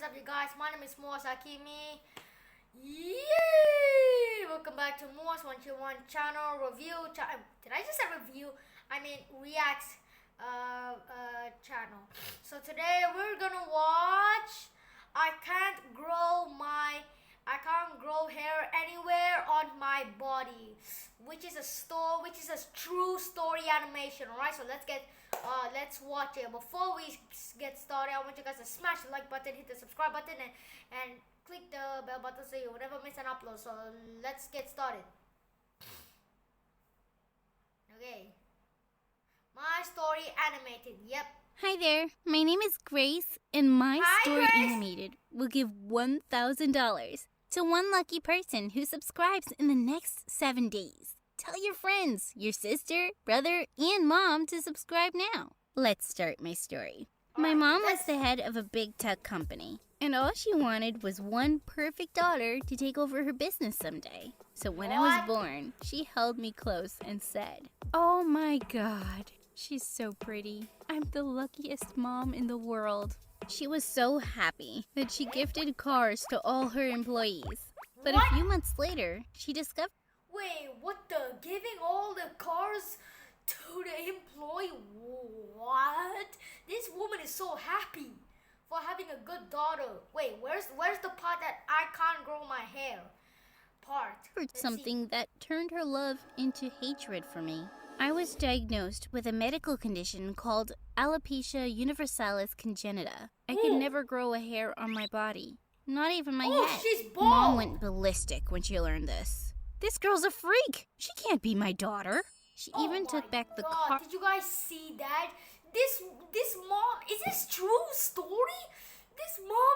up, you guys? My name is Moaz Hakimi. Yay! Welcome back to Moaz121 channel review. Did I just say review? I mean reacts channel. So today we're gonna watch I can't grow hair anywhere on my body, which is a true story animation. Alright, so let's watch it. Before we get started, I want you guys to smash the like button, hit the subscribe button, and click the bell button so you will never miss an upload. So let's get started. Okay, my story animated. Yep. Hi there, my name is Grace, and my Hi, story Grace. animated will give $1,000 to one lucky person who subscribes in the next 7 days. Tell your friends, your sister, brother, and mom to subscribe now. Let's start my story. My mom was the head of a big tech company, and all she wanted was one perfect daughter to take over her business someday. So when I was born, she held me close and said, "Oh my God, she's so pretty. I'm the luckiest mom in the world." She was so happy that she gifted cars to all her employees. But a few months later, she discovered... Wait, what the? Giving all the cars to the employee? What? This woman is so happy for having a good daughter. Wait, where's the part that I can't grow my hair part? Let's something see. that turned her love into hatred for me. I was diagnosed with a medical condition called alopecia universalis congenita. I could never grow a hair on my body, not even my head. She's bald. Mom went ballistic when she learned this. This girl's a freak. She can't be my daughter. She even took back the car. Did you guys see that? This mom, is this true story? This mom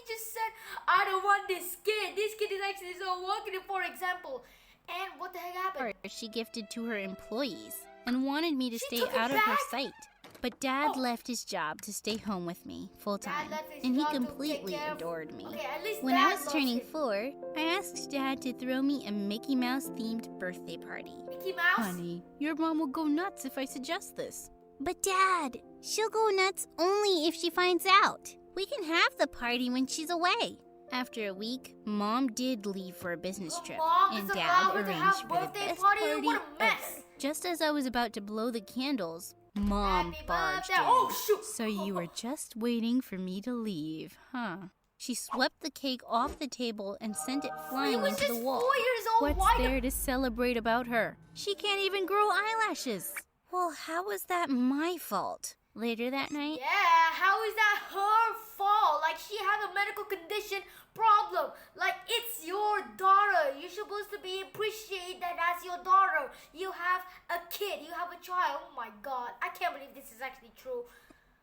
just said, I don't want this kid. This kid is actually so working, for example. And what the heck happened? She gifted to her employees and wanted me to stay took it out of her back? sight. But Dad left his job to stay home with me full time, left his and he job to take completely care of- adored me. Okay, at least When Dad I was loves turning him. 4, I asked Dad to throw me a Mickey Mouse themed birthday party. Mickey Mouse? Honey, your mom will go nuts if I suggest this. But Dad, she'll go nuts only if she finds out. We can have the party when she's away. After a week, Mom did leave for a business trip, Mom and is Dad allowed to arranged have for the birthday best party? party What a mess. ever. Just as I was about to blow the candles, Mom Happy barged birthday. in. Oh, shoot. So you were just waiting for me to leave, huh? She swept the cake off the table and sent it He flying was into just the wall. 4 years old. What's Why there to celebrate about her? She can't even grow eyelashes. Well, how was that my fault? Later that night, Yeah, how is that her fault? Like, she had a medical condition problem. Like, it's your daughter. You're supposed to be appreciated that as your daughter. You have a kid. You have a child. Oh my God. I can't believe this is actually true.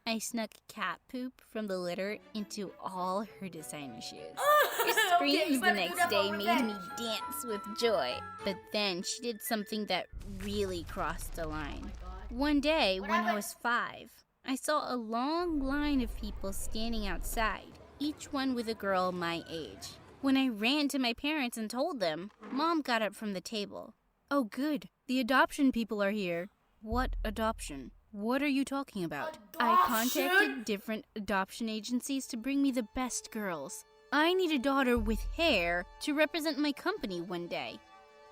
I snuck cat poop from the litter into all her designer shoes. Her Okay, screams you the better do next that day for made me revenge. dance with joy. But then she did something that really crossed the line. One day, What when I happened? was 5, I saw a long line of people standing outside, each one with a girl my age. When I ran to my parents and told them, Mom got up from the table. "Oh, good. The adoption people are here." "What adoption? What are you talking about?" "I Adoption? contacted different adoption agencies to bring me the best girls. I need a daughter with hair to represent my company one day."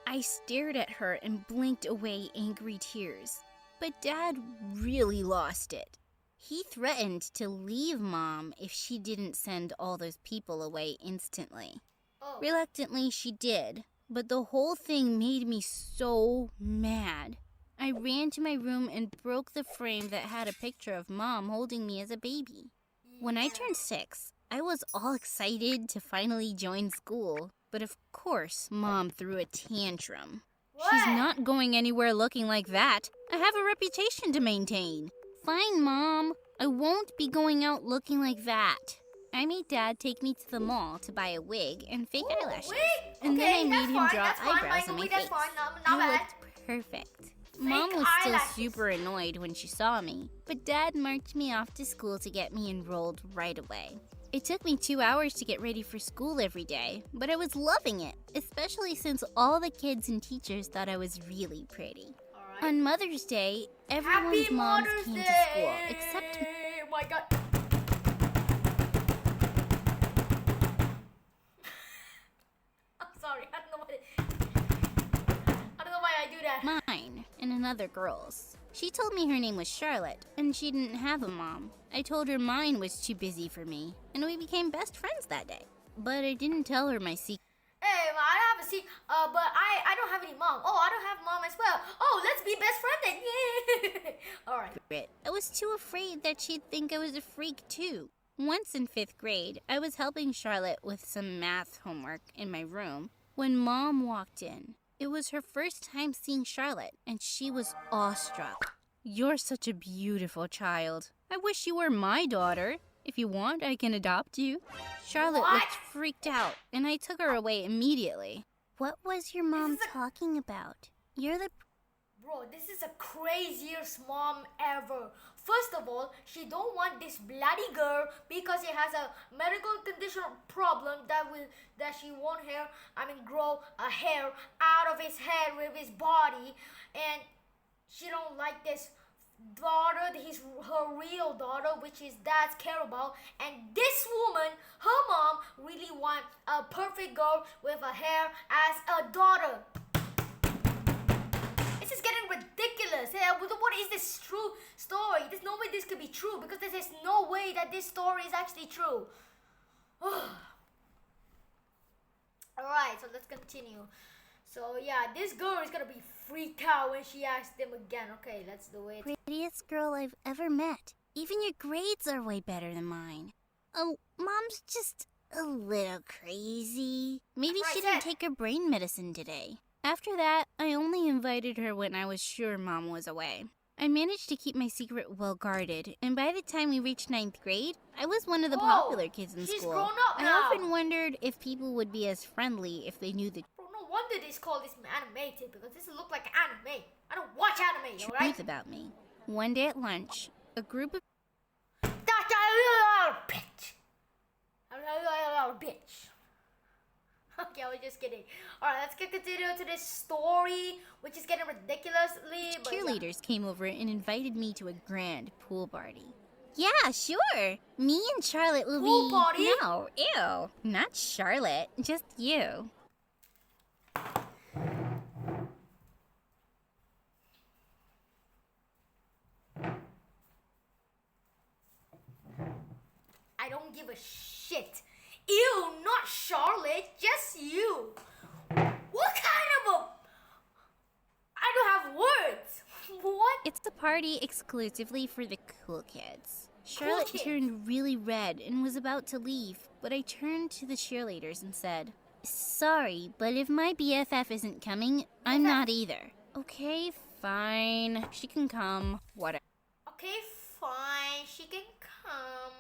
I stared at her and blinked away angry tears. But Dad really lost it. He threatened to leave Mom if she didn't send all those people away instantly. Oh. Reluctantly, she did, but the whole thing made me so mad. I ran to my room and broke the frame that had a picture of Mom holding me as a baby. When I turned 6, I was all excited to finally join school, but of course, Mom threw a tantrum. "She's What? not going anywhere looking like that. I have a reputation to maintain." "Fine, Mom. I won't be going out looking like that." I made Dad take me to the mall to buy a wig and fake eyelashes. Wait, And okay, then I made that's him fine, draw that's fine, eyebrows on my Wait, that's face. fine, not I bad. looked perfect. Mom was still eyelashes. super annoyed when she saw me, but Dad marched me off to school to get me enrolled right away. It took me 2 hours to get ready for school every day, but I was loving it, especially since all the kids and teachers thought I was really pretty. Alright. On Mother's Day, everyone's Happy moms Mother's came Day! to school, except Oh my God. mine and another girl's. She told me her name was Charlotte, and she didn't have a mom. I told her mine was too busy for me, and we became best friends that day. But I didn't tell her my secret. Hey, well, I don't have a secret, but I don't have any mom. Oh, I don't have mom as well. Oh, let's be best friends then. Yeah. All right. I was too afraid that she'd think I was a freak too. Once in 5th grade, I was helping Charlotte with some math homework in my room when Mom walked in. It was her first time seeing Charlotte, and she was awestruck. "You're such a beautiful child. I wish you were my daughter. If you want, I can adopt you." Charlotte What? looked freaked out, and I took her away immediately. "What was your mom is a- talking about? You're the..." Bro, this is the craziest mom ever. First of all, she don't want this bloody girl because she has a medical condition problem that she won't grow a hair out of his head with his body, and she don't like this daughter, her real daughter, which his dad's care about. And this woman, her mom, really want a perfect girl with a hair as a daughter. This is getting ridiculous. Yeah, what is this true story? There's no way this could be true because there's no way that this story is actually true. Alright, so let's continue. So yeah, this girl is gonna be freaked out when she asks them again. Okay, let's do it. "Prettiest girl I've ever met. Even your grades are way better than mine. Oh, Mom's just a little crazy. Maybe That's what she I didn't said. take her brain medicine today." After that, I only invited her when I was sure Mom was away. I managed to keep my secret well guarded, and by the time we reached 9th grade, I was one of the Whoa, popular kids in she's school. grown up I now. often wondered if people would be as friendly if they knew the Bro, no wonder this called this animated because this look like anime. I don't watch anime, truth alright? about me. One day at lunch, a group of That's a little bitch. A little bitch. Okay, I was just kidding. Alright, let's continue to this story, which is getting ridiculously. But yeah. cheerleaders came over and invited me to a grand pool party. Yeah, sure. Me and Charlotte will Pool be... party? No, ew. Not Charlotte, just you. I don't give a shit. Ew, not Charlotte, just you. What kind of a... I don't have words. What? It's a party exclusively for the cool kids. Charlotte kids. turned really red and was about to leave, but I turned to the cheerleaders and said, "Sorry, but if my BFF isn't coming, I'm not either." "Okay, fine. She can come. Whatever." Okay, fine. She can come.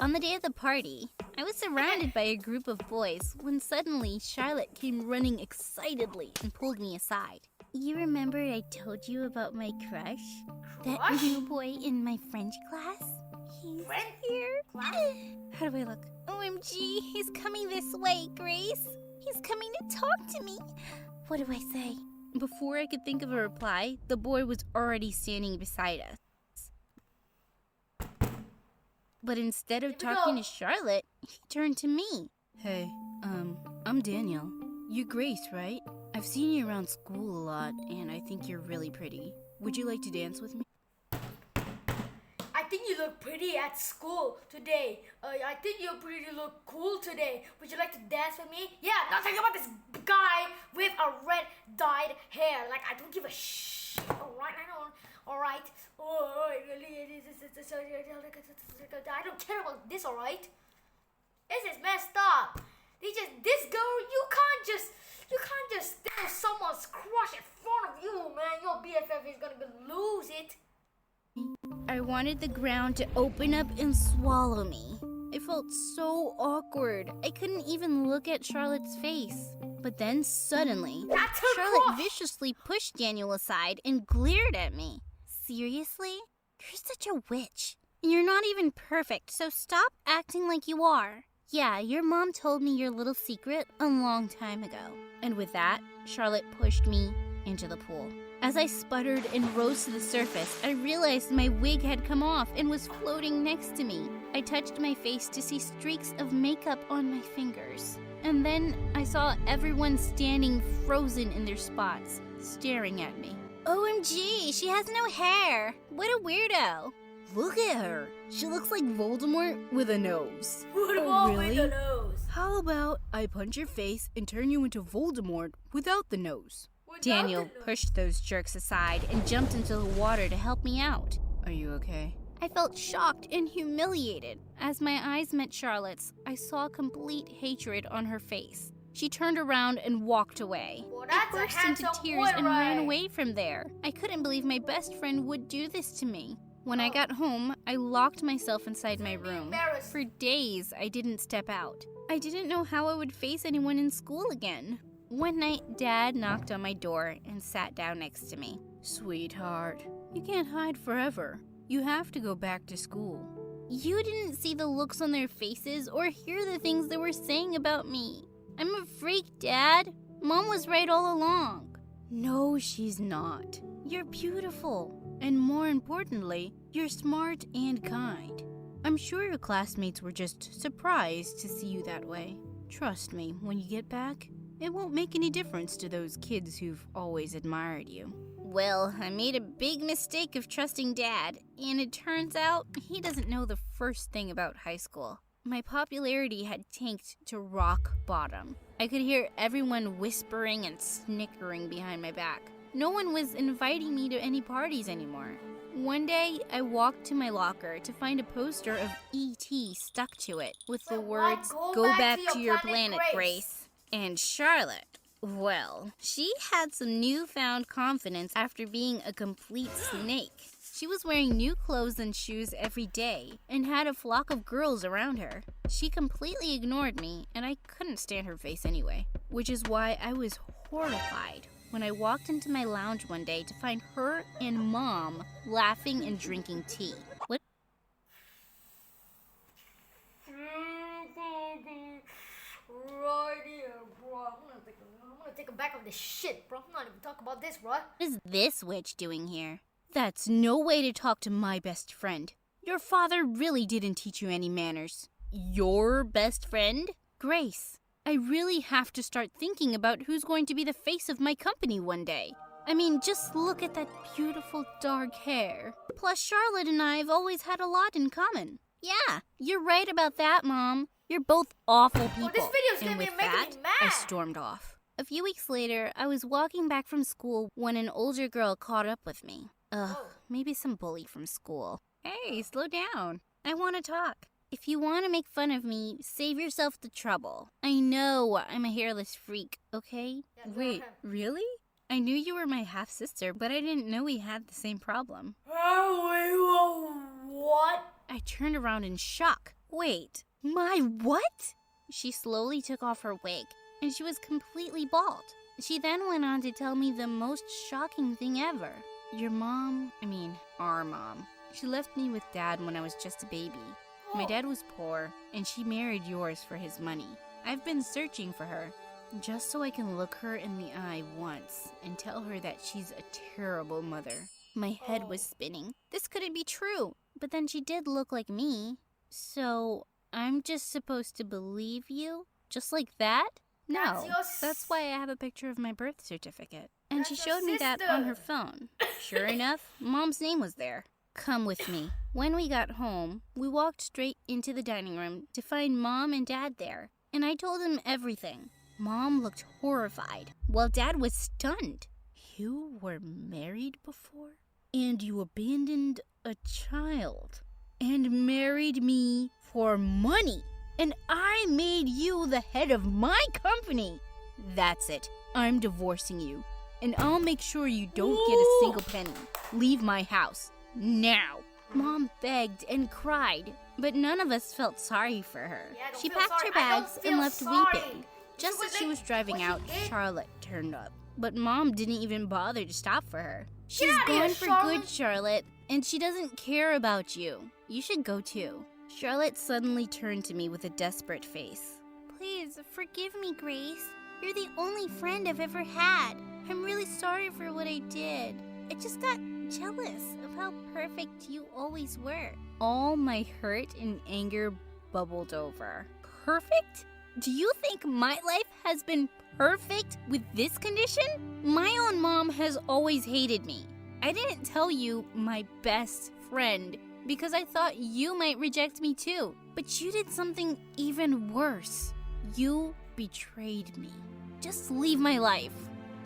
On the day of the party, I was surrounded by a group of boys when suddenly Charlotte came running excitedly and pulled me aside. "You remember I told you about my crush? That Crush? new boy in my French class? He's French here." class? How do I look? OMG, he's coming this way, Grace. He's coming to talk to me. What do I say? Before I could think of a reply, the boy was already standing beside us. But instead of Here we talking go. to Charlotte, he turned to me. "Hey, I'm Daniel. You Grace, right? I've seen you around school a lot, and I think you're really pretty. Would you like to dance with me?" I think you look pretty at school today. I think you look cool today. Would you like to dance with me? Yeah, not talking about this guy with a red dyed hair. Like, I don't give a shh. Alright, I don't. Alright. I don't care about this, alright? This is messed up. This girl, you can't just steal someone's crush in front of you, man. Your BFF is gonna lose it. I wanted the ground to open up and swallow me. I felt so awkward. I couldn't even look at Charlotte's face. But then suddenly, That's her Charlotte crush. viciously pushed Daniel aside and glared at me. "Seriously? You're such a witch. And you're not even perfect, so stop acting like you are. Yeah, your mom told me your little secret a long time ago." And with that, Charlotte pushed me into the pool. As I sputtered and rose to the surface, I realized my wig had come off and was floating next to me. I touched my face to see streaks of makeup on my fingers. And then I saw everyone standing frozen in their spots, staring at me. OMG, she has no hair. What a weirdo. Look at her. She looks like Voldemort with a nose. Voldemort really? with the nose. How about I punch your face and turn you into Voldemort without the nose? Without Daniel the nose. pushed those jerks aside and jumped into the water to help me out. Are you okay? I felt shocked and humiliated. As my eyes met Charlotte's, I saw complete hatred on her face. She turned around and walked away. Well, I that's a burst into handsome tears boy, and ran right? away from there. I couldn't believe my best friend would do this to me. When I got home, I locked myself inside my room. Embarrassed. For days, I didn't step out. I didn't know how I would face anyone in school again. One night, Dad knocked on my door and sat down next to me. Sweetheart, you can't hide forever. You have to go back to school. You didn't see the looks on their faces or hear the things they were saying about me. I'm a freak, Dad. Mom was right all along. No, she's not. You're beautiful. And more importantly, you're smart and kind. I'm sure your classmates were just surprised to see you that way. Trust me, when you get back, it won't make any difference to those kids who've always admired you. Well, I made a big mistake of trusting Dad, and it turns out he doesn't know the first thing about high school. My popularity had tanked to rock bottom. I could hear everyone whispering and snickering behind my back. No one was inviting me to any parties anymore. One day, I walked to my locker to find a poster of E.T. stuck to it with the But why words, go "Go back back to to your your planet, planet, Grace?" Grace." And Charlotte, well, she had some newfound confidence after being a complete snake. She was wearing new clothes and shoes every day and had a flock of girls around her. She completely ignored me, and I couldn't stand her face anyway, which is why I was horrified when I walked into my lounge one day to find her and Mom laughing and drinking tea. What? Right here, bro. I'm gonna take a back of this shit, bro. I'm not even talking about this, bro. What is this witch doing here? That's no way to talk to my best friend. Your father really didn't teach you any manners. Your best friend? Grace, I really have to start thinking about who's going to be the face of my company one day. I mean, just look at that beautiful dark hair. Plus, Charlotte and I have always had a lot in common. Yeah, you're right about that, Mom. You're both awful people. Well, this video's gonna and be with making that, me mad. I stormed off. A few weeks later, I was walking back from school when an older girl caught up with me. Ugh, Oh. maybe some bully from school. Hey, slow down. I want to talk. If you want to make fun of me, save yourself the trouble. I know I'm a hairless freak, okay? Yeah, go Wait, ahead. really? I knew you were my half-sister, but I didn't know we had the same problem. What? I turned around in shock. Wait, my what? She slowly took off her wig, and she was completely bald. She then went on to tell me the most shocking thing ever. Our mom. She left me with Dad when I was just a baby. My dad was poor, and she married yours for his money. I've been searching for her, just so I can look her in the eye once and tell her that she's a terrible mother. My head was spinning. This couldn't be true. But then she did look like me. So, I'm just supposed to believe you? Just like that? That's No, your that's why I have a picture of my birth certificate. And she That's your showed me that on her sister. phone. Sure enough, Mom's name was there. Come with me. When we got home, we walked straight into the dining room to find Mom and Dad there. And I told them everything. Mom looked horrified, while Dad was stunned. You were married before? And you abandoned a child and married me for money. And I made you the head of my company. That's it. I'm divorcing you. And I'll make sure you don't get a single penny. Leave my house. Now. Mom begged and cried, but none of us felt sorry for her. Yeah, I don't She feel packed sorry. her I don't bags feel and left sorry. weeping. Just as she was driving what she out, did? Charlotte turned up. But Mom didn't even bother to stop for her. She's outta here, gone for Charlotte. good, Charlotte, and she doesn't care about you. You should go too. Charlotte suddenly turned to me with a desperate face. Please, forgive me, Grace. You're the only friend I've ever had. I'm really sorry for what I did. I just got jealous of how perfect you always were. All my hurt and anger bubbled over. Perfect? Do you think my life has been perfect with this condition? My own mom has always hated me. I didn't tell you, my best friend, because I thought you might reject me too. But you did something even worse. You betrayed me. Just leave my life.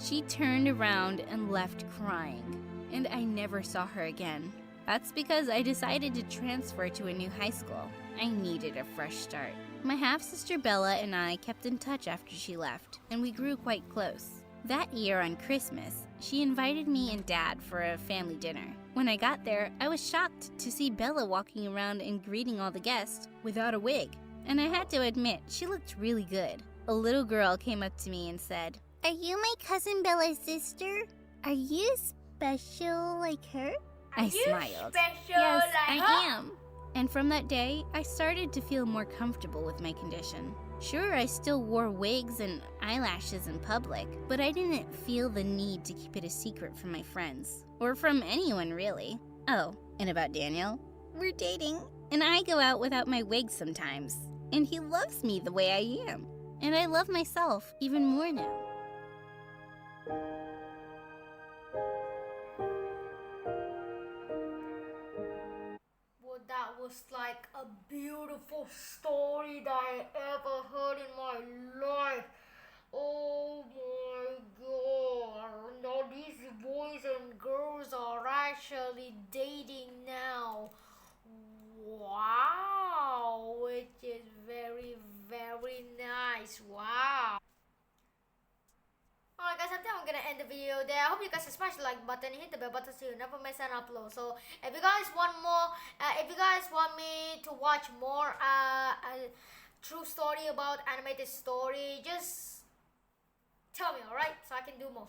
She turned around and left crying, and I never saw her again. That's because I decided to transfer to a new high school. I needed a fresh start. My half-sister Bella and I kept in touch after she left, and we grew quite close. That year on Christmas, she invited me and Dad for a family dinner. When I got there, I was shocked to see Bella walking around and greeting all the guests without a wig. And I had to admit, she looked really good. A little girl came up to me and said, "Are you my cousin Bella's sister? Are you special like her?" I smiled. Yes, I am. And from that day, I started to feel more comfortable with my condition. Sure, I still wore wigs and eyelashes in public, but I didn't feel the need to keep it a secret from my friends, or from anyone really. Oh, and about Daniel, we're dating, and I go out without my wig sometimes, and he loves me the way I am. And I love myself even more now. That was like a beautiful story that I ever heard in my life. Oh my god. Now these boys and girls are actually dating now. Wow. Which is very, very nice. Wow. Alright guys, I think I'm gonna end the video there. I hope you guys smash the like button, hit the bell button so you never miss an upload. So if you guys want more, if you guys want me to watch more true story about animated story, just tell me, alright? So I can do more.